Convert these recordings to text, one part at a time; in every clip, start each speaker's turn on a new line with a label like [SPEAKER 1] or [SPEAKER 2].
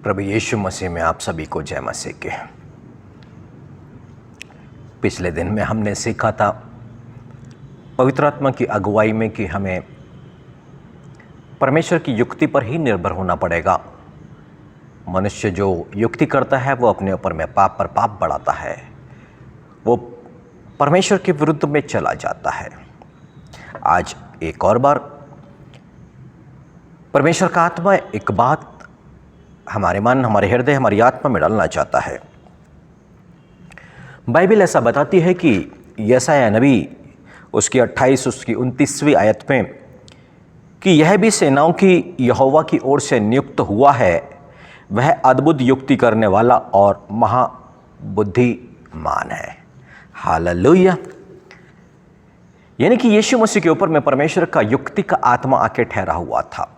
[SPEAKER 1] प्रभु यीशु मसीह में आप सभी को जय मसीह के। पिछले दिन में हमने सीखा था पवित्र आत्मा की अगुवाई में कि हमें परमेश्वर की युक्ति पर ही निर्भर होना पड़ेगा। मनुष्य जो युक्ति करता है वो अपने ऊपर में पाप पर पाप बढ़ाता है, वो परमेश्वर के विरुद्ध में चला जाता है। आज एक और बार परमेश्वर का आत्मा एक बात हमारे मन, हमारे हृदय, हमारी आत्मा में डालना चाहता है। बाइबल ऐसा बताती है कि यशायाह नबी उसकी 28 उसकी 29वीं आयत में कि यह भी सेनाओं की यहोवा की ओर से नियुक्त हुआ है, वह अद्भुत युक्ति करने वाला और महाबुद्धिमान है। हालेलुया। यानी कि यीशु मसीह के ऊपर में परमेश्वर का युक्ति का आत्मा आके ठहरा हुआ था।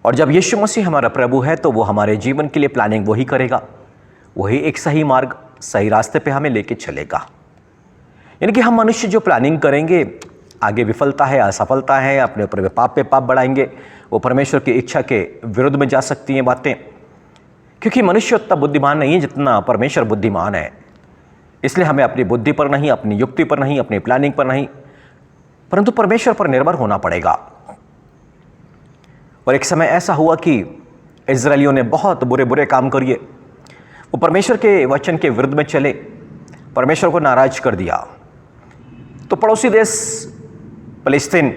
[SPEAKER 1] और जब यीशु मसीह हमारा प्रभु है तो वो हमारे जीवन के लिए प्लानिंग वही करेगा, वही एक सही मार्ग, सही रास्ते पे हमें लेके चलेगा। यानी कि हम मनुष्य जो प्लानिंग करेंगे, आगे विफलता है, असफलता है, अपने ऊपर पाप पे पाप बढ़ाएंगे, वो परमेश्वर की इच्छा के विरुद्ध में जा सकती हैं बातें, क्योंकि मनुष्य उतना बुद्धिमान नहीं है जितना परमेश्वर बुद्धिमान है। इसलिए हमें अपनी बुद्धि पर नहीं, अपनी युक्ति पर नहीं, अपनी प्लानिंग पर नहीं, परंतु परमेश्वर पर निर्भर होना पड़ेगा। और एक समय ऐसा हुआ कि इजरायलियों ने बहुत बुरे बुरे काम किए, वो परमेश्वर के वचन के विरुद्ध में चले, परमेश्वर को नाराज कर दिया। तो पड़ोसी देश फलस्तीन,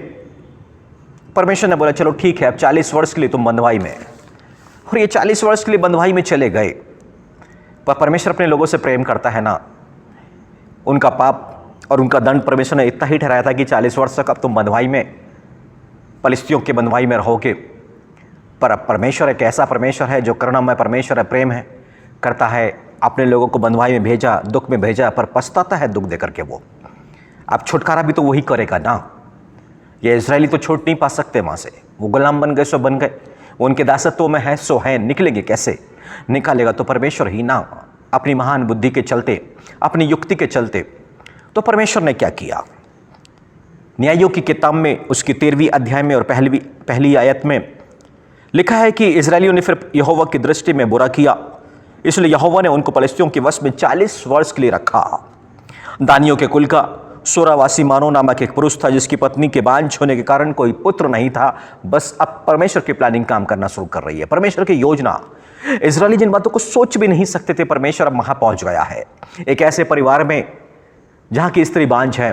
[SPEAKER 1] परमेश्वर ने बोला चलो ठीक है, अब 40 वर्ष के लिए तुम बंधुआई में। और ये 40 वर्ष के लिए बंधुआई में चले गए। पर परमेश्वर अपने लोगों से प्रेम करता है ना। उनका पाप और उनका दंड परमेश्वर ने इतना ही ठहराया था कि 40 वर्ष तक अब तुम बंधुआई में, फलिस्तियों के बंधुआई में रहोगे। पर अब परमेश्वर एक ऐसा परमेश्वर है जो करुणामय परमेश्वर है, प्रेम है, करता है, अपने लोगों को बंधुआई में भेजा, दुख में भेजा, पर पछताता है दुख देकर के। वो अब छुटकारा भी तो वही करेगा ना। ये इजरायली तो छूट नहीं पा सकते वहाँ से, वो गुलाम बन गए सो बन गए, वो उनके दासत्व में है सो है, निकलेंगे कैसे? निकालेगा तो परमेश्वर ही ना, अपनी महान बुद्धि के चलते, अपनी युक्ति के चलते। तो परमेश्वर ने क्या किया? न्यायों की किताब में उसकी 13वीं अध्याय में और पहली आयत में लिखा है कि इजरायलियों ने फिर यहोवा की दृष्टि में बुरा किया, इसलिए यहोवा ने उनको फलिस्तियों के वश में 40 वर्ष के लिए रखा। दानियों के कुल का सोरावासी मानो नामक एक पुरुष था, जिसकी पत्नी के बांझ होने के कारण कोई पुत्र नहीं था। बस अब परमेश्वर की प्लानिंग काम करना शुरू कर रही है, परमेश्वर की योजना। इजरायली जिन बातों को सोच भी नहीं सकते थे, परमेश्वर अब वहां पहुंच गया है। एक ऐसे परिवार में जहां की स्त्री बांझ है,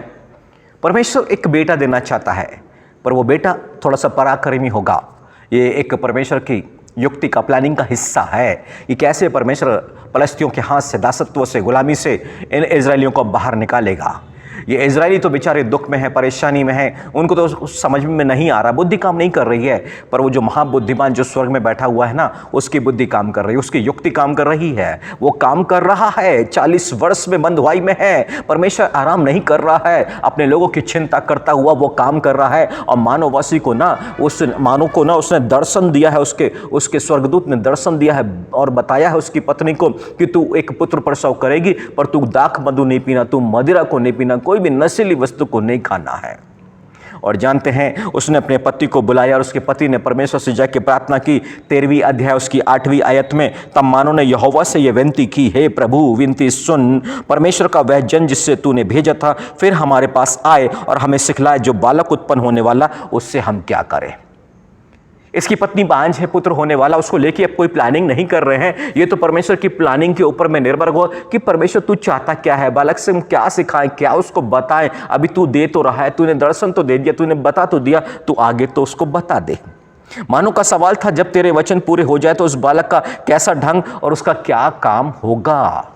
[SPEAKER 1] परमेश्वर एक बेटा देना चाहता है, पर वो बेटा थोड़ा सा पराक्रमी होगा। ये एक परमेश्वर की युक्ति का, प्लानिंग का हिस्सा है कि कैसे परमेश्वर फलिस्तियों के हाथ से, दासत्व से, गुलामी से इन इजरायलियों को बाहर निकालेगा। ये इजरायली तो बेचारे दुख में है, परेशानी में है, उनको तो समझ में नहीं आ रहा, बुद्धि काम नहीं कर रही है। पर वो जो महाबुद्धिमान जो स्वर्ग में बैठा हुआ है ना, उसकी बुद्धि काम कर रही है, उसकी युक्ति काम कर रही है, वो काम कर रहा है। 40 वर्ष में बंधुआई में है, परमेश्वर आराम नहीं कर रहा है, अपने लोगों की चिंता करता हुआ वो काम कर रहा है। और मानववासी को ना, उस मानव को ना उसने दर्शन दिया है, उसके स्वर्गदूत ने दर्शन दिया है और बताया है उसकी पत्नी को कि तू एक पुत्र प्रसव करेगी, पर तू दाख मधु नहीं पीना, तू मदिरा को नहीं पीना, कोई भी नशीली वस्तु को नहीं खाना है। और जानते हैं, उसने अपने पति को बुलाया और उसके पति ने परमेश्वर से जाके प्रार्थना की। 13वीं अध्याय उसकी 8वीं आयत में, तब मानो ने यहोवा से यह विनती की, हे प्रभु विनती सुन, परमेश्वर का वह जन जिससे तूने भेजा था फिर हमारे पास आए और हमें सिखलाए, जो बालक उत्पन्न होने वाला उससे हम क्या करें। इसकी पत्नी बांझ है, पुत्र होने वाला, उसको लेके अब कोई प्लानिंग नहीं कर रहे हैं। ये तो परमेश्वर की प्लानिंग के ऊपर में निर्भर हो कि परमेश्वर तू चाहता क्या है, बालक से हम क्या सिखाएं, क्या उसको बताएं। अभी तू दे तो रहा है, तूने दर्शन तो दे दिया, तूने बता तो दिया, तू आगे तो उसको बता दे। मानो का सवाल था, जब तेरे वचन पूरे हो जाए तो उस बालक का कैसा ढंग और उसका क्या काम होगा।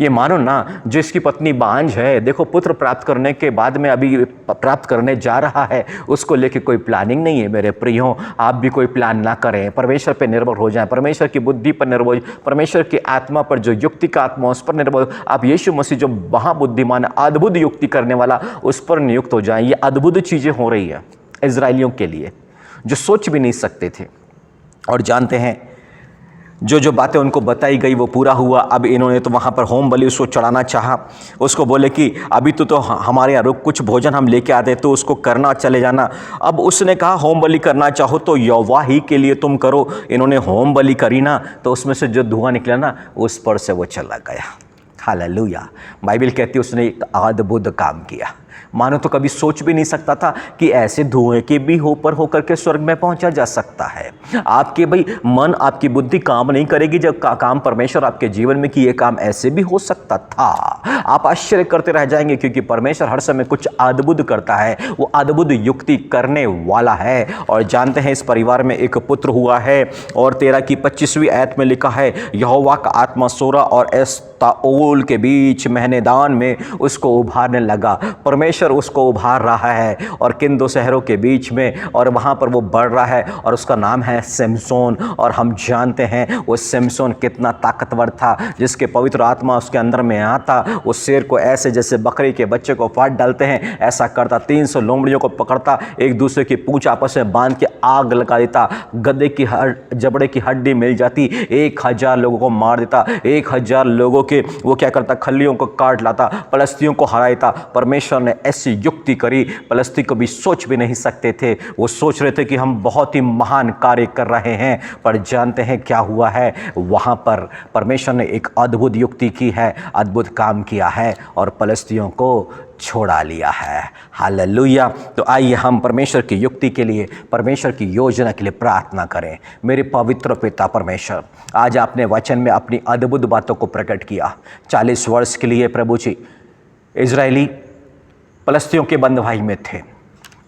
[SPEAKER 1] ये मानो ना, जो इसकी पत्नी बांझ है, देखो पुत्र प्राप्त करने के बाद में अभी प्राप्त करने जा रहा है, उसको लेके कोई प्लानिंग नहीं है। मेरे प्रियो, आप भी कोई प्लान ना करें, परमेश्वर पे निर्भर हो जाएं, परमेश्वर की बुद्धि पर निर्भर, परमेश्वर की आत्मा पर, जो युक्ति का आत्मा उस पर निर्भर। आप यीशु मसीह जो महाबुद्धिमान, अद्भुत युक्ति करने वाला, उस पर नियुक्त हो जाएं। ये अद्भुत चीजें हो रही है इजरायलियों के लिए जो सोच भी नहीं सकते थे। और जानते हैं, जो जो बातें उनको बताई गई वो पूरा हुआ। अब इन्होंने तो वहाँ पर होम बलि उसको चढ़ाना चाहा। उसको बोले कि अभी तो हमारे यहाँ रुक, कुछ भोजन हम लेके आते तो उसको करना, चले जाना। अब उसने कहा होम बलि करना चाहो तो यहोवा ही के लिए तुम करो। इन्होंने होम बलि करी ना, तो उसमें से जो धुआं निकला ना, उस पर से वो चला गया। हालेलुया। बाइबल कहती है उसने एक अद्भुत काम किया। मानो तो कभी सोच भी नहीं सकता था कि ऐसे धुएं के भी ऊपर होकर के स्वर्ग में पहुंचा जा सकता है। आपके भाई मन, आपकी बुद्धि काम नहीं करेगी जब काम परमेश्वर आपके जीवन में कि ये काम ऐसे भी हो सकता था। आप आश्चर्य करते रह जाएंगे, क्योंकि परमेश्वर हर समय कुछ अद्भुत करता है। वो अद्भुत युक्ति करने वाला है। और जानते हैं इस परिवार में एक पुत्र हुआ है, और 13 की 25वीं आयत में लिखा है, यहोवा का आत्मा सोरा और एस्ताओल के बीच मैदान में उसको उभारने लगा। परमेश्वर उसको उभार रहा है, और किन दो शहरों के बीच में, और वहाँ पर वो बढ़ रहा है, और उसका नाम है सिमसोन। और हम जानते हैं वो सिमसोन कितना ताकतवर था, जिसके पवित्र आत्मा उसके अंदर में आता, वो शेर को ऐसे जैसे बकरी के बच्चे को फाड़ डालते हैं ऐसा करता। 300 लोमड़ियों को पकड़ता, एक दूसरे की पूंछ आपस में बांध के आग लगा देता, गद्दे की जबड़े की हड्डी मिल जाती, 1000 लोगों को मार देता, 1000 लोगों के वो क्या करता, खल्लियों को काट लाता, पलस्तियों को हराता। परमेश्वर ने ऐसी युक्ति करी, पलस्ती को भी सोच भी नहीं सकते थे। वो सोच रहे थे कि हम बहुत ही महान कार्य कर रहे हैं, पर जानते हैं क्या हुआ है, वहां पर परमेश्वर ने एक अद्भुत युक्ति की है, अद्भुत काम किया है, और पलस्तियों को छोड़ा लिया है। हालेलुया। तो आइए हम परमेश्वर की युक्ति के लिए, परमेश्वर की योजना के लिए प्रार्थना करें। मेरे पवित्र पिता परमेश्वर, आज आपने वचन में अपनी अद्भुत बातों को प्रकट किया। 40 वर्ष के लिए प्रभु जी इजरायली पलस्तियों के बंधुआई में थे,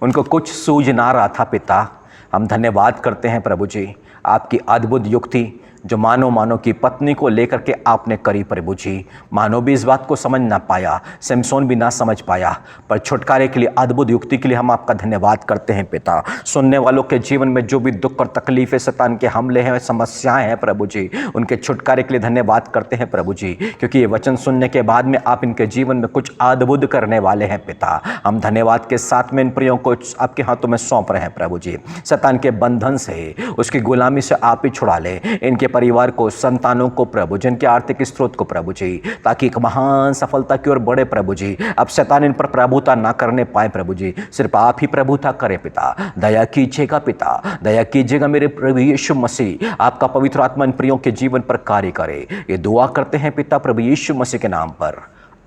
[SPEAKER 1] उनको कुछ सूझ ना रहा था। पिता, हम धन्यवाद करते हैं प्रभु जी, आपकी अद्भुत युक्ति जो मानो की पत्नी को लेकर के आपने करी प्रभु जी। मानो भी इस बात को समझ ना पाया, सिमसोन भी ना समझ पाया, पर छुटकारे के लिए, अद्भुत युक्ति के लिए हम आपका धन्यवाद करते हैं पिता। सुनने वालों के जीवन में जो भी दुख और तकलीफें, शैतान के हमले हैं, समस्याएं हैं प्रभु जी, उनके छुटकारे के लिए धन्यवाद करते हैं प्रभु जी, क्योंकि ये वचन सुनने के बाद में आप इनके जीवन में कुछ अद्भुत करने वाले हैं पिता। हम धन्यवाद के साथ में इन प्रियों को आपके हाथों में सौंप रहे हैं प्रभु जी। शैतान के बंधन से, उसकी गुलामी से आप ही छुड़ा ले इनके परिवार को, संतानों को प्रभु, जिनके आर्थिक स्रोत को प्रभु जी, ताकि एक महान सफलता की ओर बढ़े प्रभु जी। अब शैतान इन पर प्रभुता ना करने पाए प्रभु जी, सिर्फ आप ही प्रभुता करें पिता। दया कीजिएगा पिता, दया कीजिएगा मेरे प्रभु यीशु मसीह। आपका पवित्र आत्मा इन प्रियों के जीवन पर कार्य करे, ये दुआ करते हैं पिता प्रभु यीशु मसीह के नाम पर,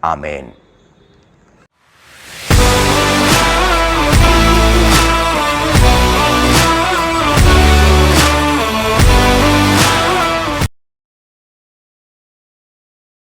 [SPEAKER 1] आमीन।